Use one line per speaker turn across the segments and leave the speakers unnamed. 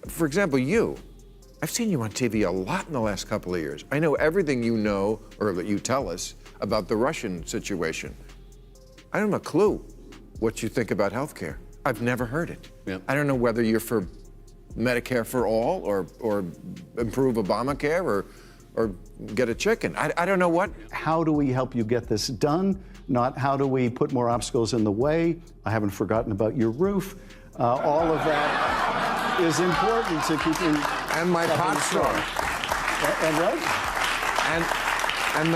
For example, I've seen you on TV a lot in the last couple of years. I know everything you know, or that you tell us, about the Russian situation. I don't have a clue what you think about healthcare. I've never heard it.
Yeah.
I don't know whether you're for Medicare for all, or improve Obamacare, or get a chicken. I don't know what.
How do we help you get this done? Not how do we put more obstacles in the way? I haven't forgotten about your roof. All of that is important to keeping.
And my pot store.
And what?
And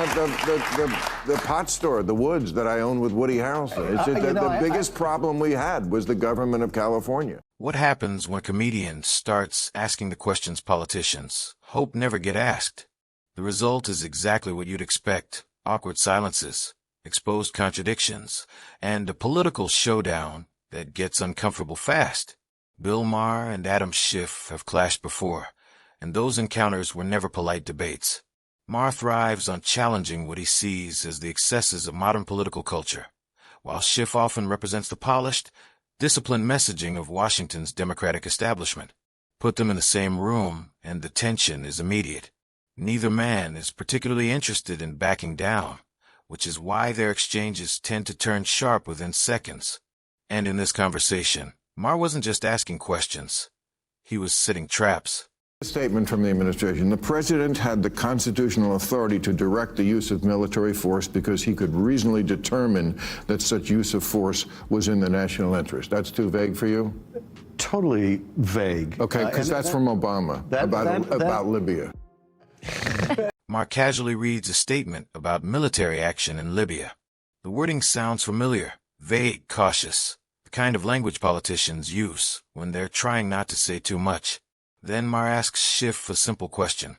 the pot store, the Woods that I own with Woody Harrelson. It's just the biggest problem we had was the government of California.
What happens when a comedian starts asking the questions politicians hope never get asked? The result is exactly what you'd expect: awkward silences, exposed contradictions, and a political showdown that gets uncomfortable fast. Bill Maher and Adam Schiff have clashed before, and those encounters were never polite debates. Maher thrives on challenging what he sees as the excesses of modern political culture, while Schiff often represents the polished, disciplined messaging of Washington's Democratic establishment. Put them in the same room, and the tension is immediate. Neither man is particularly interested in backing down, which is why their exchanges tend to turn sharp within seconds. And in this conversation, Maher wasn't just asking questions. He was setting traps.
A statement from the administration: the president had the constitutional authority to direct the use of military force because he could reasonably determine that such use of force was in the national interest. That's too vague for you?
Totally vague.
Okay, because that's from Obama about Libya.
Maher casually reads a statement about military action in Libya. The wording sounds familiar: vague, cautious, the kind of language politicians use when they're trying not to say too much. Then Maher asks Schiff a simple question: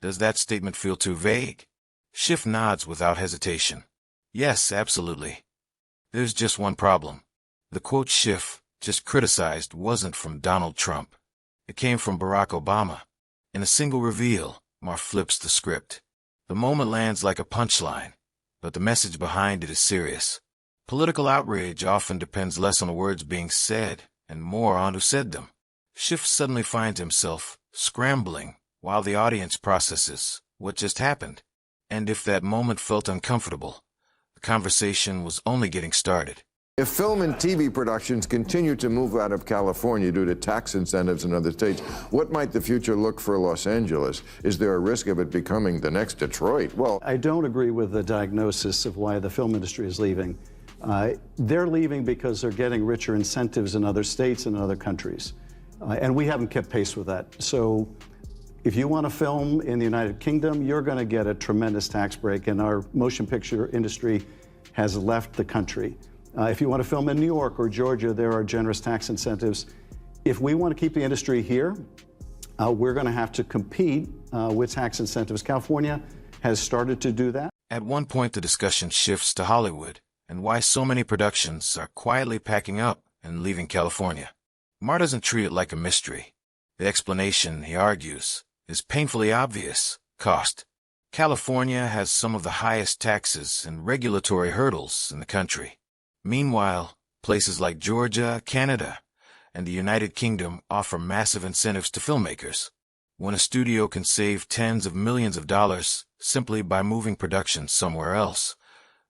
does that statement feel too vague? Schiff nods without hesitation. Yes, absolutely. There's just one problem. The quote Schiff just criticized wasn't from Donald Trump. It came from Barack Obama. In a single reveal, Maher flips the script. The moment lands like a punchline, but the message behind it is serious. Political outrage often depends less on the words being said and more on who said them. Schiff suddenly finds himself scrambling while the audience processes what just happened. And if that moment felt uncomfortable, the conversation was only getting started.
If film and TV productions continue to move out of California due to tax incentives in other states, what might the future look for Los Angeles? Is there a risk of it becoming the next Detroit? Well,
I don't agree with the diagnosis of why the film industry is leaving. They're leaving because they're getting richer incentives in other states and other countries. And we haven't kept pace with that. So if you want to film in the United Kingdom, you're going to get a tremendous tax break, and our motion picture industry has left the country. If you want to film in New York or Georgia, there are generous tax incentives. If we want to keep the industry here, we're going to have to compete with tax incentives. California has started to do that.
At one point, the discussion shifts to Hollywood and why so many productions are quietly packing up and leaving California. Maher doesn't treat it like a mystery. The explanation, he argues, is painfully obvious: cost. California has some of the highest taxes and regulatory hurdles in the country. Meanwhile, places like Georgia, Canada, and the United Kingdom offer massive incentives to filmmakers. When a studio can save tens of millions of dollars simply by moving production somewhere else,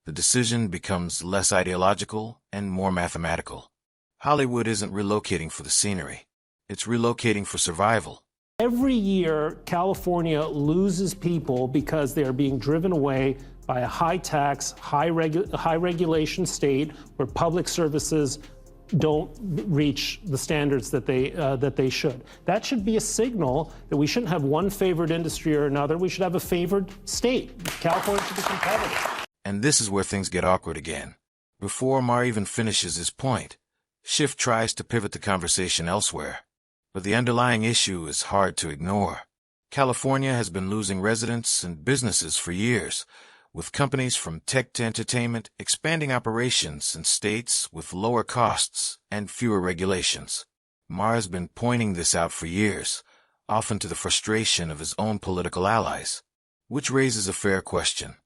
the decision becomes less ideological and more mathematical. Hollywood isn't relocating for the scenery. It's relocating for survival.
Every year, California loses people because they are being driven away by a high-tax, high-regulation state where public services don't reach the standards that they should. That should be a signal that we shouldn't have one favored industry or another. We should have a favored state. California should be competitive.
And this is where things get awkward again. Before Maher even finishes his point, Schiff tries to pivot the conversation elsewhere. But the underlying issue is hard to ignore. California has been losing residents and businesses for years, with companies from tech to entertainment expanding operations in states with lower costs and fewer regulations. Maher has been pointing this out for years, often to the frustration of his own political allies. Which raises a fair question.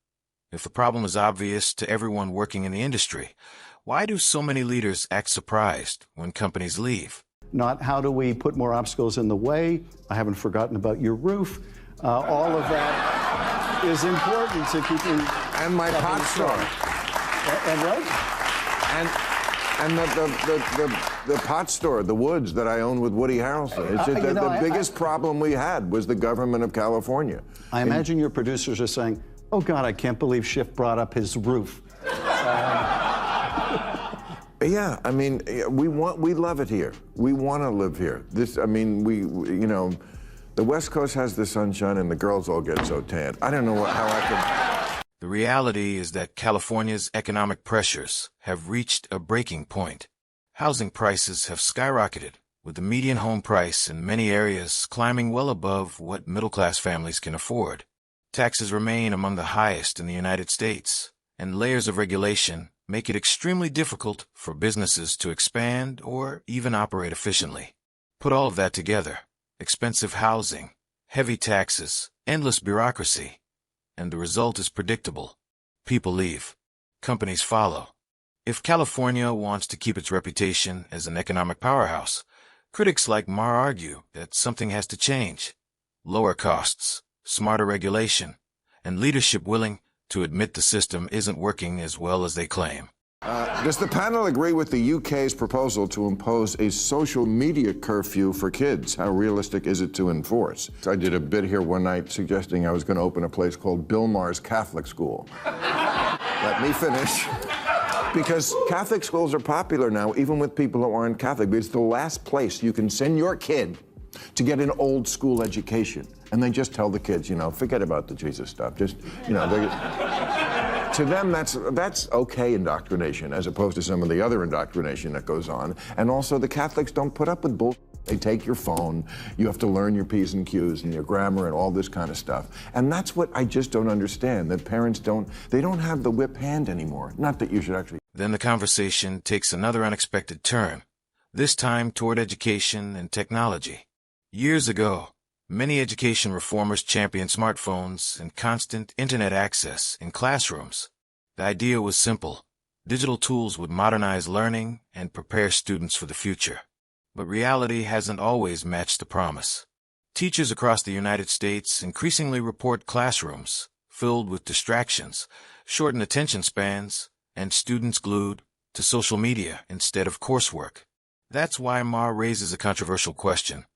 If the problem is obvious to everyone working in the industry, why do so many leaders act surprised when companies leave?
not how do we put more obstacles in the way. I haven't forgotten about your roof. All of that is important to keeping...
And my pot store.
And what?
And the pot store, the Woods that I own with Woody Harrelson. It's just the biggest problem we had was the government of California.
I imagine your producers are saying, oh God, I can't believe Schiff brought up his roof.
Yeah, I mean, we love it here. We want to live here. The West Coast has the sunshine and the girls all get so tan. I don't know how I can...
The reality is that California's economic pressures have reached a breaking point. Housing prices have skyrocketed, with the median home price in many areas climbing well above what middle-class families can afford. Taxes remain among the highest in the United States, and layers of regulation make it extremely difficult for businesses to expand or even operate efficiently. Put all of that together, expensive housing, heavy taxes, endless bureaucracy, and the result is predictable. People leave. Companies follow. If California wants to keep its reputation as an economic powerhouse, critics like Maher argue that something has to change. Lower costs, smarter regulation, and leadership willing to admit the system isn't working as well as they claim.
Does the panel agree with the UK's proposal to impose a social media curfew for kids? How realistic is it to enforce? I did a bit here one night suggesting I was going to open a place called Bill Maher's Catholic School. Let me finish. Because Catholic schools are popular now, even with people who aren't Catholic. It's the last place you can send your kid to get an old school education. And they just tell the kids, forget about the Jesus stuff. Just, to them, that's okay indoctrination, as opposed to some of the other indoctrination that goes on. And also, the Catholics don't put up with bullshit. They take your phone, you have to learn your P's and Q's and your grammar and all this kind of stuff. And that's what I just don't understand, that parents don't have the whip hand anymore. Not that you should actually...
Then the conversation takes another unexpected turn, this time toward education and technology. Years ago, many education reformers championed smartphones and constant internet access in classrooms. The idea was simple. Digital tools would modernize learning and prepare students for the future. But reality hasn't always matched the promise. Teachers across the United States increasingly report classrooms filled with distractions, shortened attention spans, and students glued to social media instead of coursework. That's why Maher raises a controversial question.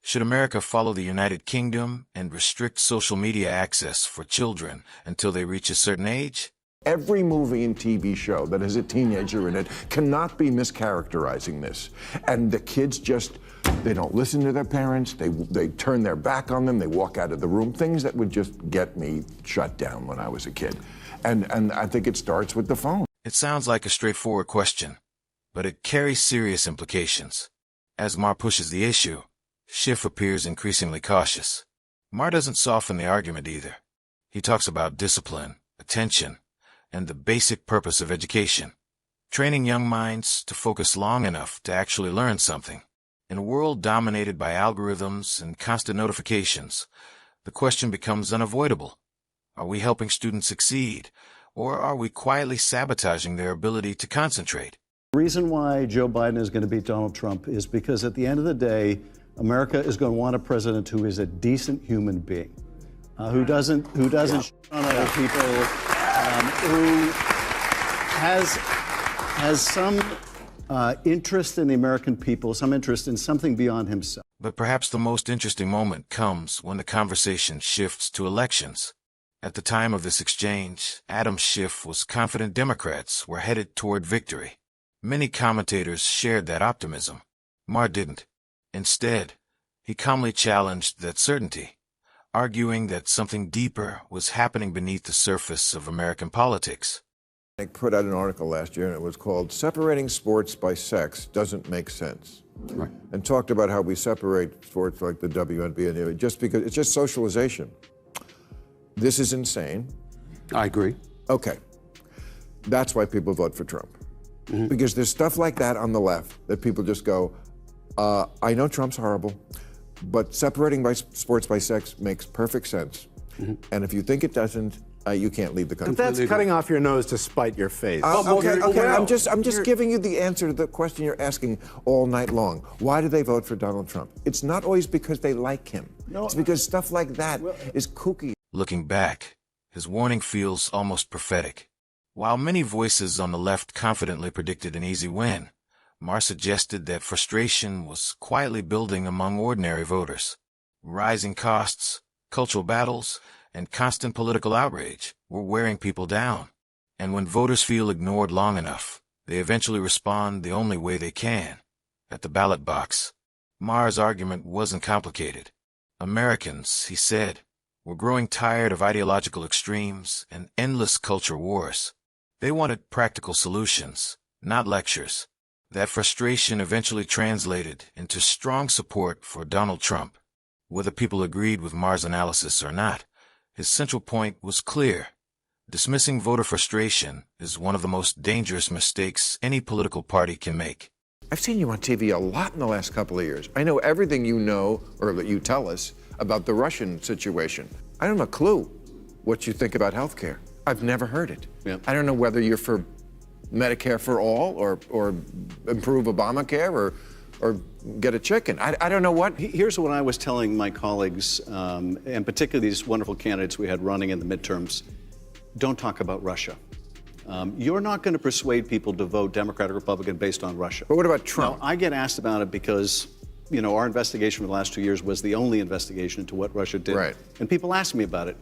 Should America follow the United Kingdom and restrict social media access for children until they reach a certain age?
Every movie and TV show that has a teenager in it cannot be mischaracterizing this. And the kids they don't listen to their parents, they turn their back on them, they walk out of the room, things that would just get me shut down when I was a kid. And I think it starts with the phone.
It sounds like a straightforward question, but it carries serious implications. As Maher pushes the issue, Schiff appears increasingly cautious. Maher doesn't soften the argument either. He talks about discipline, attention, and the basic purpose of education, training young minds to focus long enough to actually learn something. In a world dominated by algorithms and constant notifications, the question becomes unavoidable. Are we helping students succeed, or are we quietly sabotaging their ability to concentrate?
The reason why Joe Biden is going to beat Donald Trump is because at the end of the day, America is going to want a president who is a decent human being, who doesn't shit on other people, who has some interest in the American people, some interest in something beyond himself.
But perhaps the most interesting moment comes when the conversation shifts to elections. At the time of this exchange, Adam Schiff was confident Democrats were headed toward victory. Many commentators shared that optimism. Maher didn't. Instead, he calmly challenged that certainty, arguing that something deeper was happening beneath the surface of American politics.
I put out an article last year, and it was called "Separating Sports by Sex Doesn't Make Sense."
Right.
And talked about how we separate sports like the WNBA just because it's just socialization. This is insane.
I agree.
Okay. That's why people vote for Trump. Mm-hmm. Because there's stuff like that on the left that people just go, I know Trump's horrible, but separating sports by sex makes perfect sense. Mm-hmm. And if you think it doesn't, you can't leave the country.
That's cutting off your nose to spite your face.
Okay. I'm just giving you the answer to the question you're asking all night long. Why do they vote for Donald Trump? It's not always because they like him. No, it's because stuff like that is kooky.
Looking back, his warning feels almost prophetic. While many voices on the left confidently predicted an easy win, Maher suggested that frustration was quietly building among ordinary voters. Rising costs, cultural battles, and constant political outrage were wearing people down. And when voters feel ignored long enough, they eventually respond the only way they can, at the ballot box. Maher's argument wasn't complicated. Americans, he said, were growing tired of ideological extremes and endless culture wars. They wanted practical solutions, not lectures. That frustration eventually translated into strong support for Donald Trump. Whether people agreed with Maher's analysis or not, his central point was clear. Dismissing voter frustration is one of the most dangerous mistakes any political party can make.
I've seen you on TV a lot in the last couple of years. I know everything you know, or that you tell us, about the Russian situation. I don't have a clue what you think about health care. I've never heard it.
Yep.
I don't know whether you're for Medicare for all, or improve Obamacare, or get a chicken. I don't know what.
Here's what I was telling my colleagues, and particularly these wonderful candidates we had running in the midterms. Don't talk about Russia. You're not going to persuade people to vote Democrat or Republican based on Russia.
But what about Trump?
Now, I get asked about it because, you know, our investigation for the last 2 years was the only investigation into what Russia did.
Right.
And people ask me about it.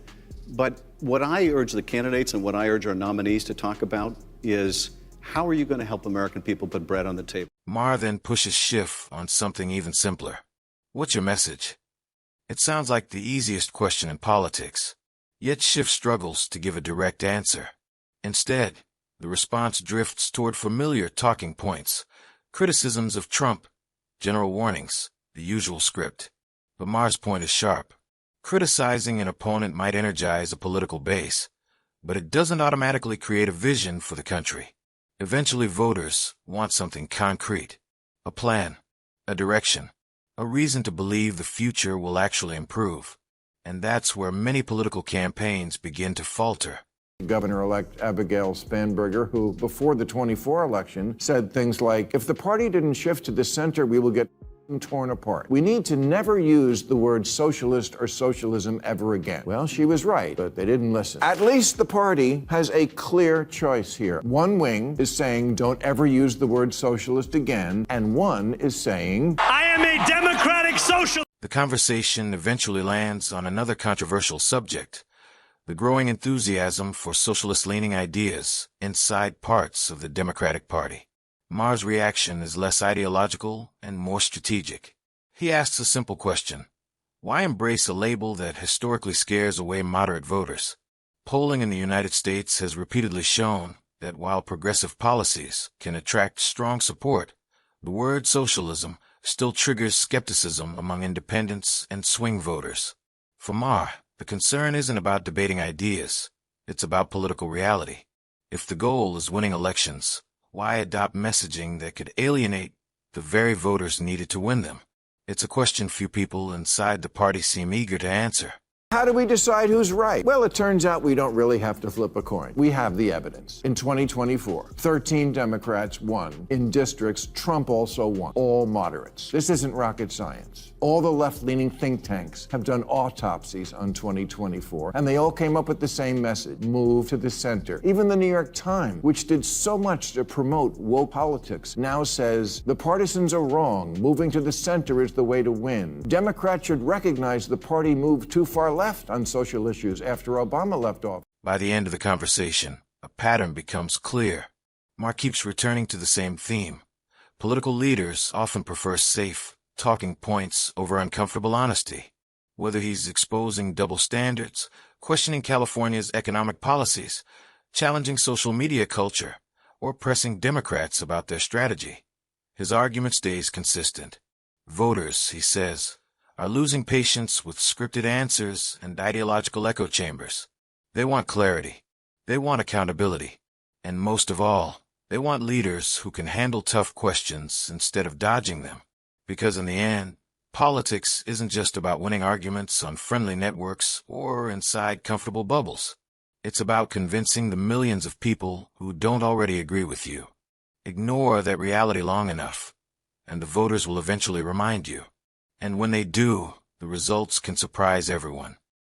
But what I urge the candidates and what I urge our nominees to talk about is, how are you going to help American people put bread on the table?
Maher then pushes Schiff on something even simpler. What's your message? It sounds like the easiest question in politics. Yet Schiff struggles to give a direct answer. Instead, the response drifts toward familiar talking points, criticisms of Trump, general warnings, the usual script. But Maher's point is sharp. Criticizing an opponent might energize a political base, but it doesn't automatically create a vision for the country. Eventually, voters want something concrete, a plan, a direction, a reason to believe the future will actually improve. And that's where many political campaigns begin to falter.
Governor-elect Abigail Spanberger, who before the 24 election said things like, if the party didn't shift to the center, we will get torn apart. We need to never use the word socialist or socialism ever again. Well, she was right, but they didn't listen. At least the party has a clear choice here. One wing is saying don't ever use the word socialist again, and one is saying,
I am a democratic socialist.
The conversation eventually lands on another controversial subject: the growing enthusiasm for socialist-leaning ideas inside parts of the Democratic Party. Maher's reaction is less ideological and more strategic. He asks a simple question: why embrace a label that historically scares away moderate voters? Polling in the United States has repeatedly shown that while progressive policies can attract strong support, the word socialism still triggers skepticism among independents and swing voters. For Maher, the concern isn't about debating ideas, it's about political reality. If the goal is winning elections, why adopt messaging that could alienate the very voters needed to win them? It's a question few people inside the party seem eager to answer.
how do we decide who's right? Well, it turns out we don't really have to flip a coin. We have the evidence. In 2024, 13 Democrats won. In districts, Trump also won. All moderates. This isn't rocket science. All the left-leaning think tanks have done autopsies on 2024, and they all came up with the same message: move to the center. Even the New York Times, which did so much to promote woke politics, now says the partisans are wrong. Moving to the center is the way to win. Democrats should recognize the party moved too far left on social issues after Obama left office.
By the end of the conversation, a pattern becomes clear. Maher keeps returning to the same theme. Political leaders often prefer safe talking points over uncomfortable honesty. Whether he's exposing double standards, questioning California's economic policies, challenging social media culture, or pressing Democrats about their strategy, his argument stays consistent. Voters, he says, are losing patience with scripted answers and ideological echo chambers. They want clarity. They want accountability. And most of all, they want leaders who can handle tough questions instead of dodging them. Because in the end, politics isn't just about winning arguments on friendly networks or inside comfortable bubbles. It's about convincing the millions of people who don't already agree with you. Ignore that reality long enough, and the voters will eventually remind you. And when they do, the results can surprise everyone.